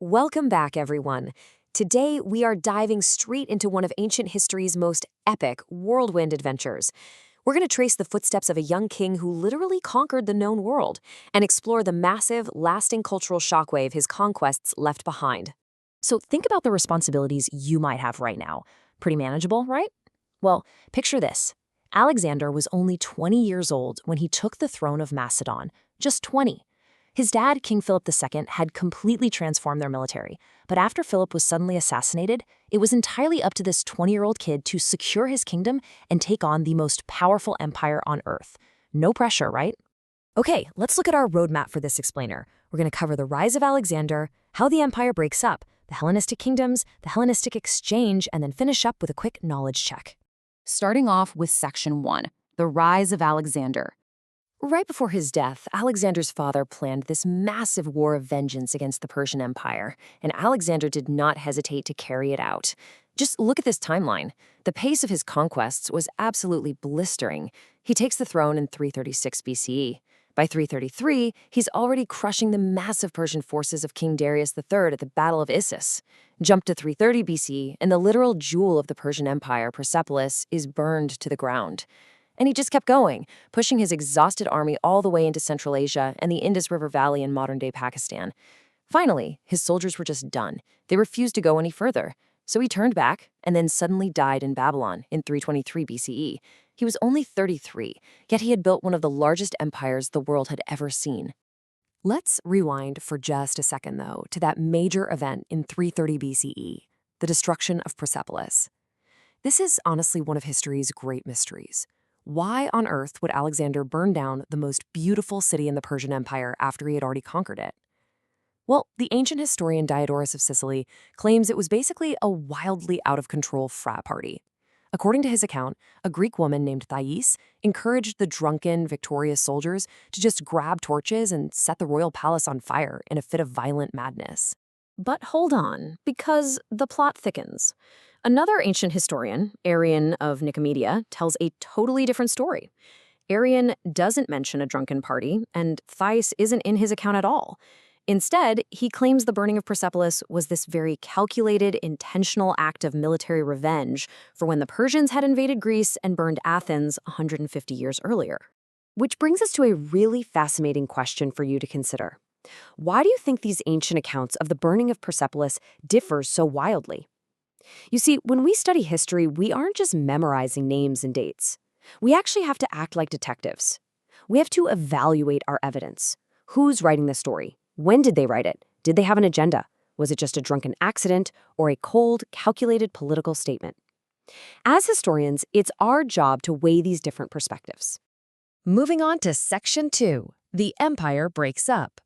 Welcome back, everyone. Today, we are diving straight into one of ancient history's most epic whirlwind adventures. We're going to trace the footsteps of a young king who literally conquered the known world and explore the massive, lasting cultural shockwave his conquests left behind. So think about the responsibilities you might have right now. Pretty manageable, right? Well, picture this. Alexander was only 20 years old when he took the throne of Macedon. Just 20. His dad, King Philip II, had completely transformed their military. But after Philip was suddenly assassinated, it was entirely up to this 20-year-old kid to secure his kingdom and take on the most powerful empire on earth. No pressure, right? Okay, let's look at our roadmap for this explainer. We're going to cover the rise of Alexander, how the empire breaks up, the Hellenistic kingdoms, the Hellenistic exchange, and then finish up with a quick knowledge check. Starting off with Section 1, the rise of Alexander. Right before his death, Alexander's father planned this massive war of vengeance against the Persian Empire, and Alexander did not hesitate to carry it out. Just look at this timeline. The pace of his conquests was absolutely blistering. He takes the throne in 336 BCE. By 333, he's already crushing the massive Persian forces of King Darius III at the Battle of Issus. Jump to 330 BCE, and the literal jewel of the Persian Empire, Persepolis, is burned to the ground. And he just kept going, pushing his exhausted army all the way into Central Asia and the Indus River Valley in modern-day Pakistan. Finally, his soldiers were just done. They refused to go any further. So he turned back and then suddenly died in Babylon in 323 BCE. He was only 33, yet he had built one of the largest empires the world had ever seen. Let's rewind for just a second, though, to that major event in 330 BCE, the destruction of Persepolis. This is honestly one of history's great mysteries. Why on earth would Alexander burn down the most beautiful city in the Persian Empire after he had already conquered it? Well, the ancient historian Diodorus of Sicily claims it was basically a wildly out-of-control frat party. According to his account, a Greek woman named Thais encouraged the drunken, victorious soldiers to just grab torches and set the royal palace on fire in a fit of violent madness. But hold on, because the plot thickens. Another ancient historian, Arrian of Nicomedia, tells a totally different story. Arrian doesn't mention a drunken party, and Thais isn't in his account at all. Instead, he claims the burning of Persepolis was this very calculated, intentional act of military revenge for when the Persians had invaded Greece and burned Athens 150 years earlier. Which brings us to a really fascinating question for you to consider. Why do you think these ancient accounts of the burning of Persepolis differ so wildly? You see, when we study history, we aren't just memorizing names and dates. We actually have to act like detectives. We have to evaluate our evidence. Who's writing the story? When did they write it? Did they have an agenda? Was it just a drunken accident or a cold, calculated political statement? As historians, it's our job to weigh these different perspectives. Moving on to Section 2, the empire breaks up.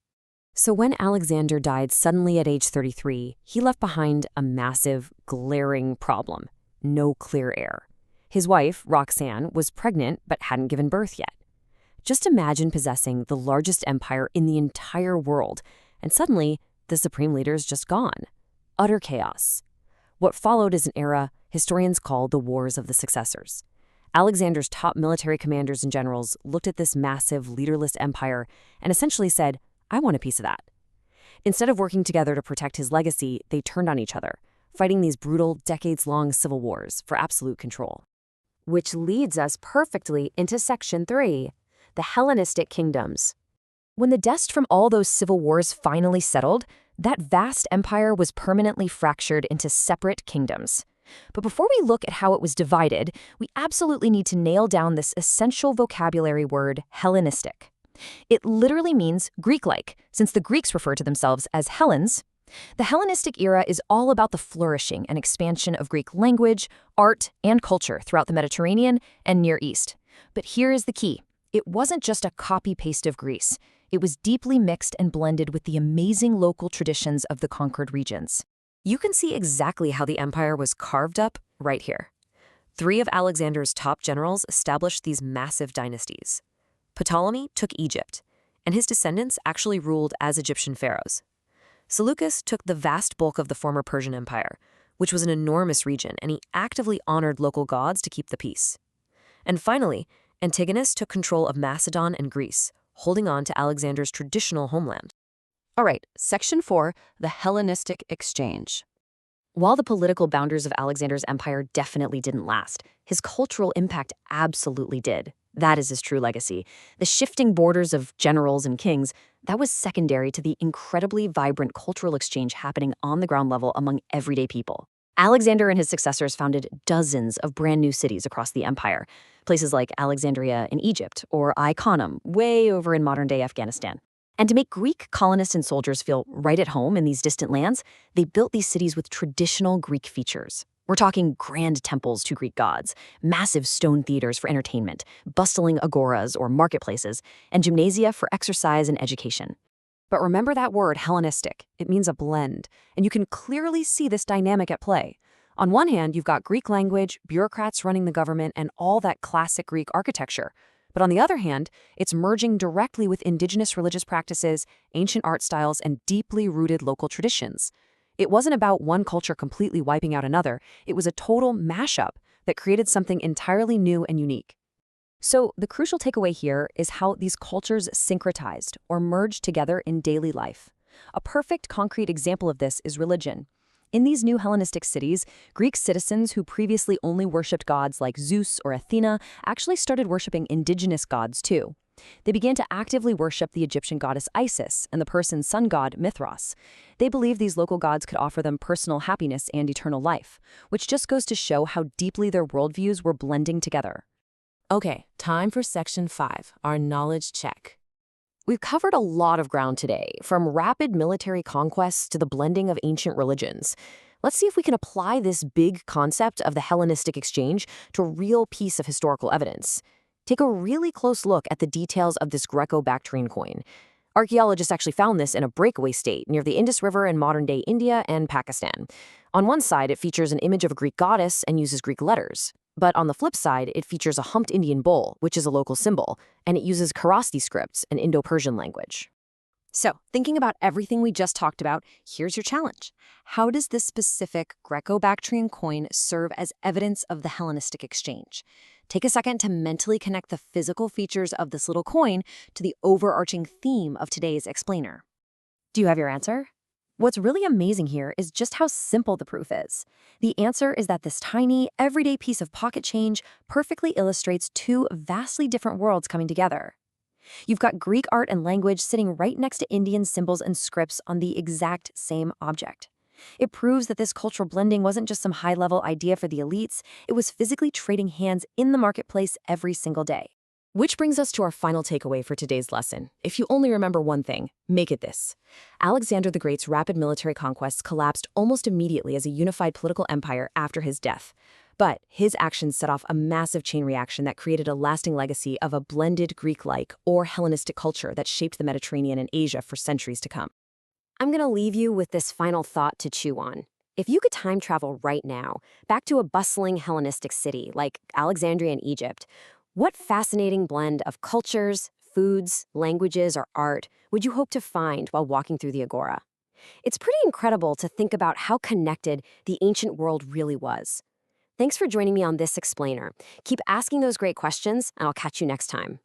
So when Alexander died suddenly at age 33, he left behind a massive, glaring problem: no clear heir. His wife, Roxanne, was pregnant but hadn't given birth yet. Just imagine possessing the largest empire in the entire world, and suddenly the supreme leader is just gone. Utter chaos. What followed is an era historians call the Wars of the Successors. Alexander's top military commanders and generals looked at this massive, leaderless empire and essentially said, "I want a piece of that." Instead of working together to protect his legacy, they turned on each other, fighting these brutal, decades-long civil wars for absolute control. Which leads us perfectly into Section 3, the Hellenistic kingdoms. When the dust from all those civil wars finally settled, that vast empire was permanently fractured into separate kingdoms. But before we look at how it was divided, we absolutely need to nail down this essential vocabulary word, Hellenistic. It literally means Greek-like, since the Greeks refer to themselves as Hellens. The Hellenistic era is all about the flourishing and expansion of Greek language, art, and culture throughout the Mediterranean and Near East. But here is the key. It wasn't just a copy-paste of Greece. It was deeply mixed and blended with the amazing local traditions of the conquered regions. You can see exactly how the empire was carved up right here. 3 of Alexander's top generals established these massive dynasties. Ptolemy took Egypt, and his descendants actually ruled as Egyptian pharaohs. Seleucus took the vast bulk of the former Persian Empire, which was an enormous region, and he actively honored local gods to keep the peace. And finally, Antigonus took control of Macedon and Greece, holding on to Alexander's traditional homeland. All right, Section 4, the Hellenistic exchange. While the political boundaries of Alexander's empire definitely didn't last, his cultural impact absolutely did. That is his true legacy. The shifting borders of generals and kings, that was secondary to the incredibly vibrant cultural exchange happening on the ground level among everyday people. Alexander and his successors founded dozens of brand new cities across the empire, places like Alexandria in Egypt or Iconium, way over in modern-day Afghanistan. And to make Greek colonists and soldiers feel right at home in these distant lands, they built these cities with traditional Greek features. We're talking grand temples to Greek gods, massive stone theaters for entertainment, bustling agoras or marketplaces, and gymnasia for exercise and education. But remember that word, Hellenistic. It means a blend, and you can clearly see this dynamic at play. On one hand, you've got Greek language, bureaucrats running the government, and all that classic Greek architecture. But on the other hand, it's merging directly with indigenous religious practices, ancient art styles, and deeply rooted local traditions. It wasn't about one culture completely wiping out another. It was a total mashup that created something entirely new and unique. So the crucial takeaway here is how these cultures syncretized or merged together in daily life. A perfect concrete example of this is religion. In these new Hellenistic cities, Greek citizens who previously only worshipped gods like Zeus or Athena actually started worshipping indigenous gods too. They began to actively worship the Egyptian goddess Isis and the Persian sun god Mithras. They believed these local gods could offer them personal happiness and eternal life, which just goes to show how deeply their worldviews were blending together. Okay, time for Section 5, our knowledge check. We've covered a lot of ground today, from rapid military conquests to the blending of ancient religions. Let's see if we can apply this big concept of the Hellenistic exchange to a real piece of historical evidence. Take a really close look at the details of this Greco-Bactrian coin. Archaeologists actually found this in a breakaway state near the Indus River in modern-day India and Pakistan. On one side, it features an image of a Greek goddess and uses Greek letters. But on the flip side, it features a humped Indian bull, which is a local symbol, and it uses Kharosthi scripts, an Indo-Persian language. So, thinking about everything we just talked about, here's your challenge. How does this specific Greco-Bactrian coin serve as evidence of the Hellenistic exchange? Take a second to mentally connect the physical features of this little coin to the overarching theme of today's explainer. Do you have your answer? What's really amazing here is just how simple the proof is. The answer is that this tiny, everyday piece of pocket change perfectly illustrates two vastly different worlds coming together. You've got Greek art and language sitting right next to Indian symbols and scripts on the exact same object. It proves that this cultural blending wasn't just some high-level idea for the elites, it was physically trading hands in the marketplace every single day. Which brings us to our final takeaway for today's lesson. If you only remember one thing, make it this. Alexander the Great's rapid military conquests collapsed almost immediately as a unified political empire after his death. But his actions set off a massive chain reaction that created a lasting legacy of a blended Greek-like or Hellenistic culture that shaped the Mediterranean and Asia for centuries to come. I'm going to leave you with this final thought to chew on. If you could time travel right now, back to a bustling Hellenistic city like Alexandria in Egypt, what fascinating blend of cultures, foods, languages, or art would you hope to find while walking through the agora? It's pretty incredible to think about how connected the ancient world really was. Thanks for joining me on this explainer. Keep asking those great questions, and I'll catch you next time.